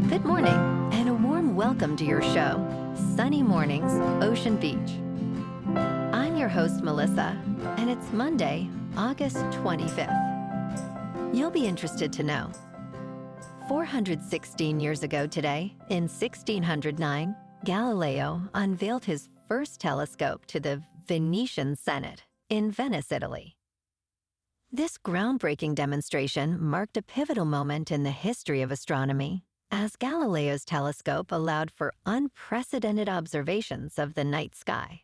Good morning, and a warm welcome to your show, Sunny Mornings, Ocean Beach. I'm your host, Melissa, and it's Monday, August 25th. You'll be interested to know. 416 years ago today, in 1609, Galileo unveiled his first telescope to the Venetian Senate in Venice, Italy. This groundbreaking demonstration marked a pivotal moment in the history of astronomy, as Galileo's telescope allowed for unprecedented observations of the night sky.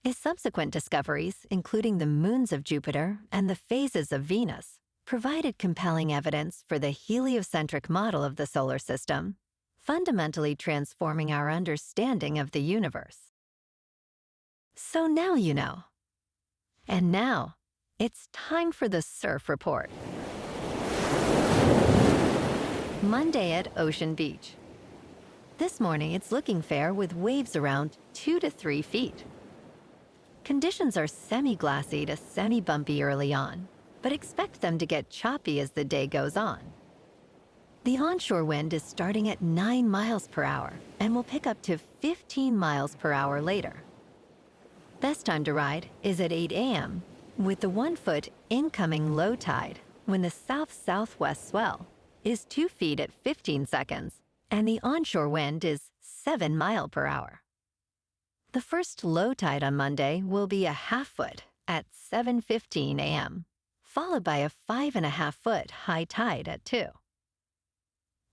His subsequent discoveries, including the moons of Jupiter and the phases of Venus, provided compelling evidence for the heliocentric model of the solar system, fundamentally transforming our understanding of the universe. So now you know. And now, it's time for the Surf Report. Monday at Ocean Beach. This morning, it's looking fair with waves around 2 to 3 feet. Conditions are semi-glassy to semi-bumpy early on, but expect them to get choppy as the day goes on. The onshore wind is starting at 9 miles per hour and will pick up to 15 miles per hour later. Best time to ride is at 8 a.m. with the 1-foot incoming low tide when the south-southwest swell is 2 feet at 15 seconds and the onshore wind is 7 miles per hour. The first low tide on Monday will be a 1/2 foot at 7:15 a.m., followed by a 5.5 foot high tide at 2.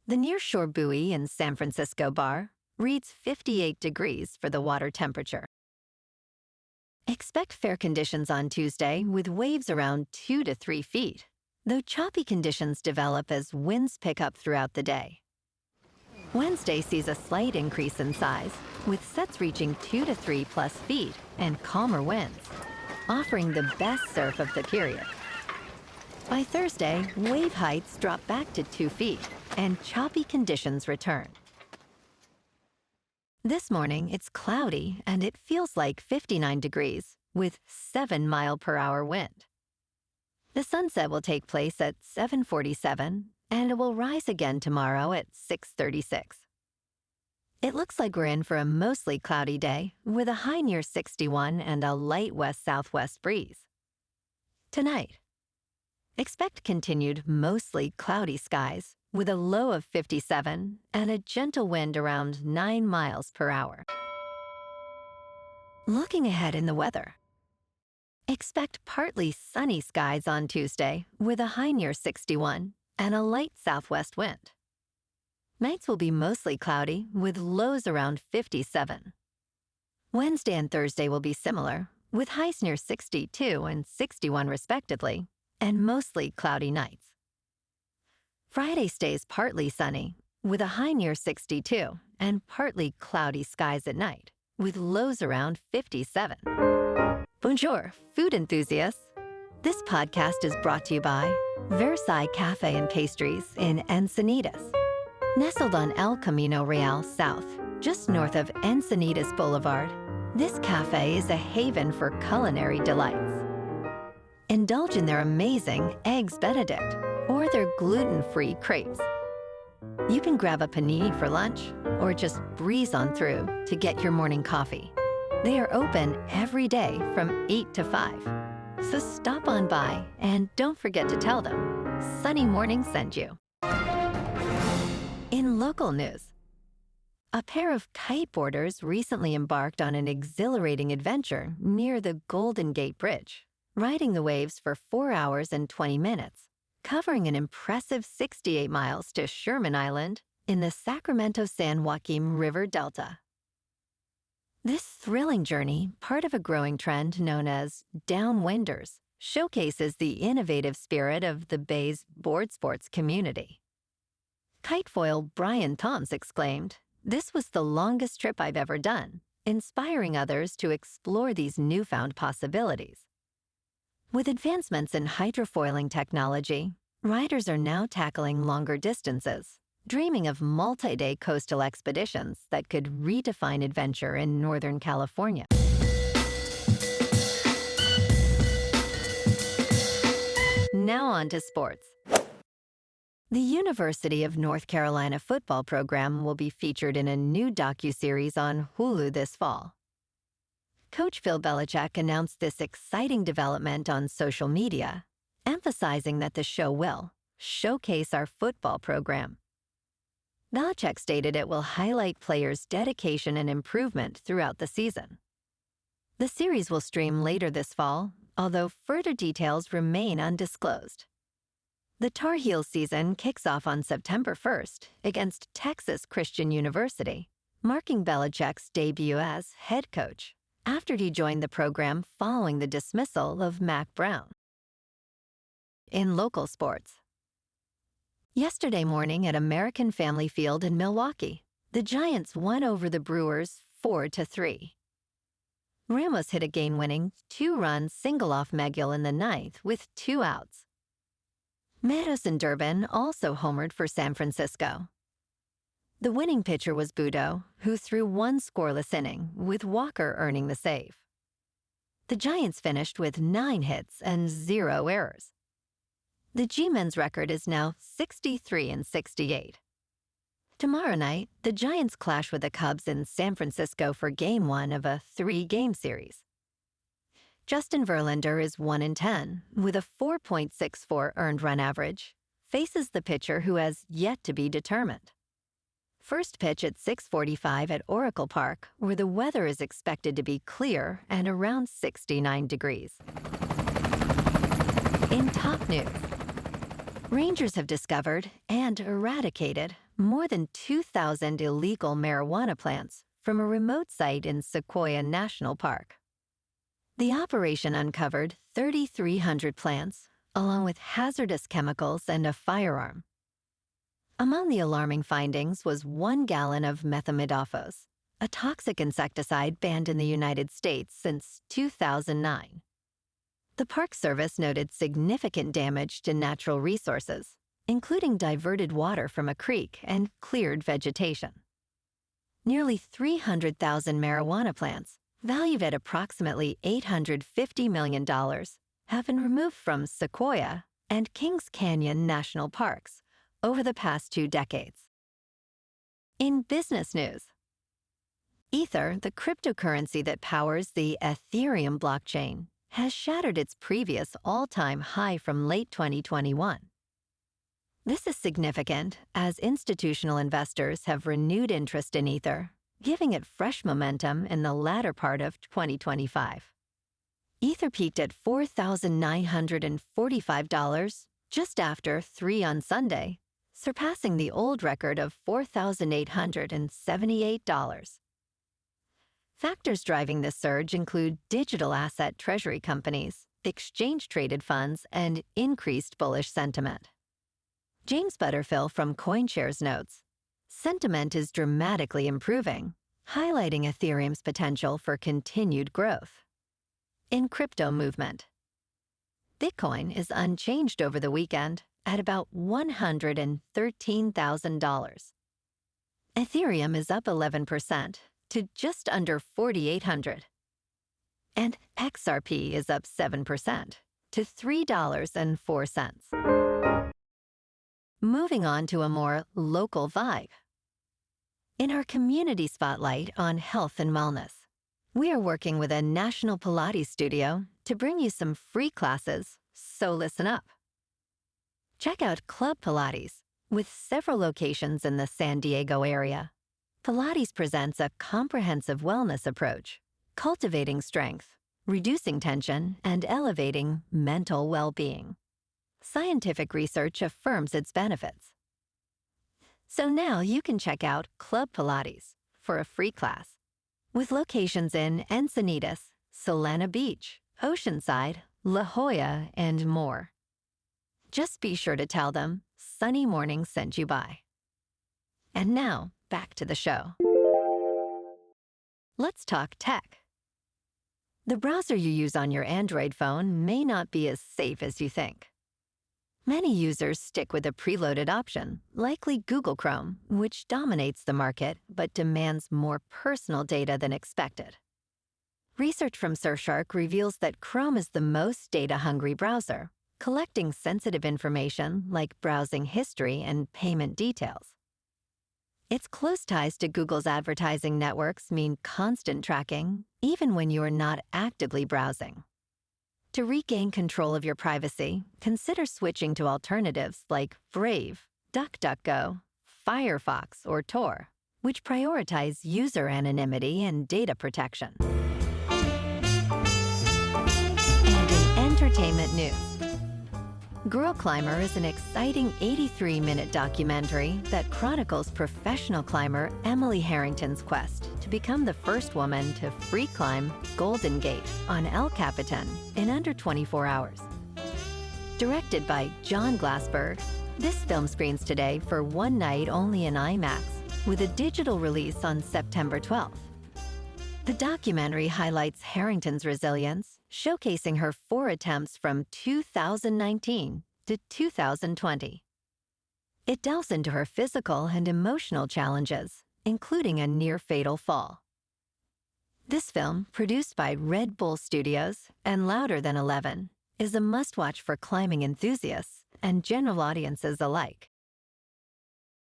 The nearshore buoy in San Francisco Bar reads 58 degrees for the water temperature. Expect fair conditions on Tuesday with waves around 2 to 3 feet, though choppy conditions develop as winds pick up throughout the day. Wednesday sees a slight increase in size, with sets reaching 2 to 3 plus feet and calmer winds, offering the best surf of the period. By Thursday, wave heights drop back to 2 feet and choppy conditions return. This morning, it's cloudy and it feels like 59 degrees with 7 mile per hour wind. The sunset will take place at 7:47 and it will rise again tomorrow at 6:36. It looks like we're in for a mostly cloudy day with a high near 61 and a light west-southwest breeze. Tonight, expect continued mostly cloudy skies with a low of 57 and a gentle wind around 9 miles per hour. Looking ahead in the weather, expect partly sunny skies on Tuesday with a high near 61 and a light southwest wind. Nights will be mostly cloudy with lows around 57. Wednesday and Thursday will be similar, with highs near 62 and 61 respectively, and mostly cloudy nights. Friday stays partly sunny, with a high near 62 and partly cloudy skies at night, with lows around 57. Bonjour, food enthusiasts. This podcast is brought to you by Versailles Cafe and Pastries in Encinitas. Nestled on El Camino Real South, just north of Encinitas Boulevard, this cafe is a haven for culinary delights. Indulge in their amazing Eggs Benedict or their gluten-free crepes. You can grab a panini for lunch or just breeze on through to get your morning coffee. They are open every day from 8 to 5. So stop on by and don't forget to tell them Sunny Morning sent you. In local news, a pair of kiteboarders recently embarked on an exhilarating adventure near the Golden Gate Bridge, riding the waves for 4 hours and 20 minutes, covering an impressive 68 miles to Sherman Island in the Sacramento-San Joaquin River Delta. This thrilling journey, part of a growing trend known as downwinders, showcases the innovative spirit of the Bay's board sports community. Kitefoil Brian Thoms exclaimed, "This was the longest trip I've ever done," inspiring others to explore these newfound possibilities. With advancements in hydrofoiling technology, riders are now tackling longer distances, dreaming of multi-day coastal expeditions that could redefine adventure in Northern California. Now on to sports. The University of North Carolina football program will be featured in a new docuseries on Hulu this fall. Coach Phil Belichick announced this exciting development on social media, emphasizing that the show will showcase our football program. Belichick stated it will highlight players' dedication and improvement throughout the season. The series will stream later this fall, although further details remain undisclosed. The Tar Heels season kicks off on September 1st against Texas Christian University, marking Belichick's debut as head coach after he joined the program following the dismissal of Mac Brown. In local sports. Yesterday morning at American Family Field in Milwaukee, the Giants won over the Brewers 4-3. Ramos hit a game-winning two-run single off Megill in the ninth with 2 outs. Meadows and Durbin also homered for San Francisco. The winning pitcher was Budo, who threw 1 scoreless inning, with Walker earning the save. The Giants finished with 9 hits and 0 errors. The G-men's record is now 63-68. Tomorrow night, the Giants clash with the Cubs in San Francisco for Game 1 of a 3-game series. Justin Verlander is 1-10, with a 4.64 earned run average, faces the pitcher who has yet to be determined. First pitch at 6:45 at Oracle Park, where the weather is expected to be clear and around 69 degrees. In top news, Rangers have discovered and eradicated more than 2,000 illegal marijuana plants from a remote site in Sequoia National Park. The operation uncovered 3,300 plants, along with hazardous chemicals and a firearm. Among the alarming findings was 1 gallon of methimidofos, a toxic insecticide banned in the United States since 2009. The Park Service noted significant damage to natural resources, including diverted water from a creek and cleared vegetation. Nearly 300,000 marijuana plants, valued at approximately $850 million, have been removed from Sequoia and Kings Canyon National Parks over the past 2 decades. In business news, Ether, the cryptocurrency that powers the Ethereum blockchain, has shattered its previous all-time high from late 2021. This is significant as institutional investors have renewed interest in Ether, giving it fresh momentum in the latter part of 2025. Ether peaked at $4,945 just after 3 on Sunday, surpassing the old record of $4,878. Factors driving this surge include digital asset treasury companies, exchange-traded funds, and increased bullish sentiment. James Butterfill from CoinShares notes, sentiment is dramatically improving, highlighting Ethereum's potential for continued growth. In crypto movement, Bitcoin is unchanged over the weekend at about $113,000. Ethereum is up 11% to just under 4,800. And XRP is up 7% to $3.04. Moving on to a more local vibe. In our community spotlight on health and wellness, we are working with a national Pilates studio to bring you some free classes, so listen up. Check out Club Pilates, with several locations in the San Diego area. Pilates presents a comprehensive wellness approach, cultivating strength, reducing tension, and elevating mental well-being. Scientific research affirms its benefits. So now you can check out Club Pilates for a free class, with locations in Encinitas, Solana Beach, Oceanside, La Jolla, and more. Just be sure to tell them Sunny Morning sent you by. And now, back to the show. Let's talk tech. The browser you use on your Android phone may not be as safe as you think. Many users stick with a preloaded option, likely Google Chrome, which dominates the market but demands more personal data than expected. Research from Surfshark reveals that Chrome is the most data-hungry browser, collecting sensitive information like browsing history and payment details. Its close ties to Google's advertising networks mean constant tracking, even when you are not actively browsing. To regain control of your privacy, consider switching to alternatives like Brave, DuckDuckGo, Firefox, or Tor, which prioritize user anonymity and data protection. And in entertainment news, Girl Climber is an exciting 83-minute documentary that chronicles professional climber Emily Harrington's quest to become the first woman to free climb Golden Gate on El Capitan in under 24 hours. Directed by John Glassberg, this film screens today for one night only in IMAX, with a digital release on September 12th. The documentary highlights Harrington's resilience, showcasing her 4 attempts from 2019 to 2020. It delves into her physical and emotional challenges, including a near-fatal fall. This film, produced by Red Bull Studios and Louder Than 11, is a must-watch for climbing enthusiasts and general audiences alike.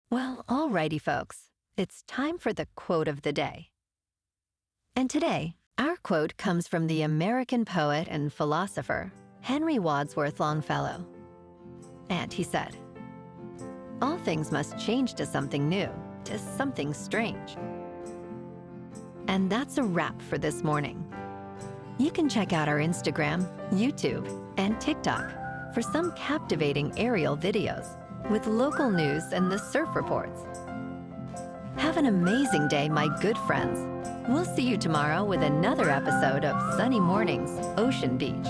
Well, alrighty folks, it's time for the quote of the day. And today, our quote comes from the American poet and philosopher, Henry Wadsworth Longfellow. And he said, "All things must change to something new, to something strange." And that's a wrap for this morning. You can check out our Instagram, YouTube, and TikTok for some captivating aerial videos with local news and the surf reports. Have an amazing day, my good friends. We'll see you tomorrow with another episode of Sunny Mornings, Ocean Beach.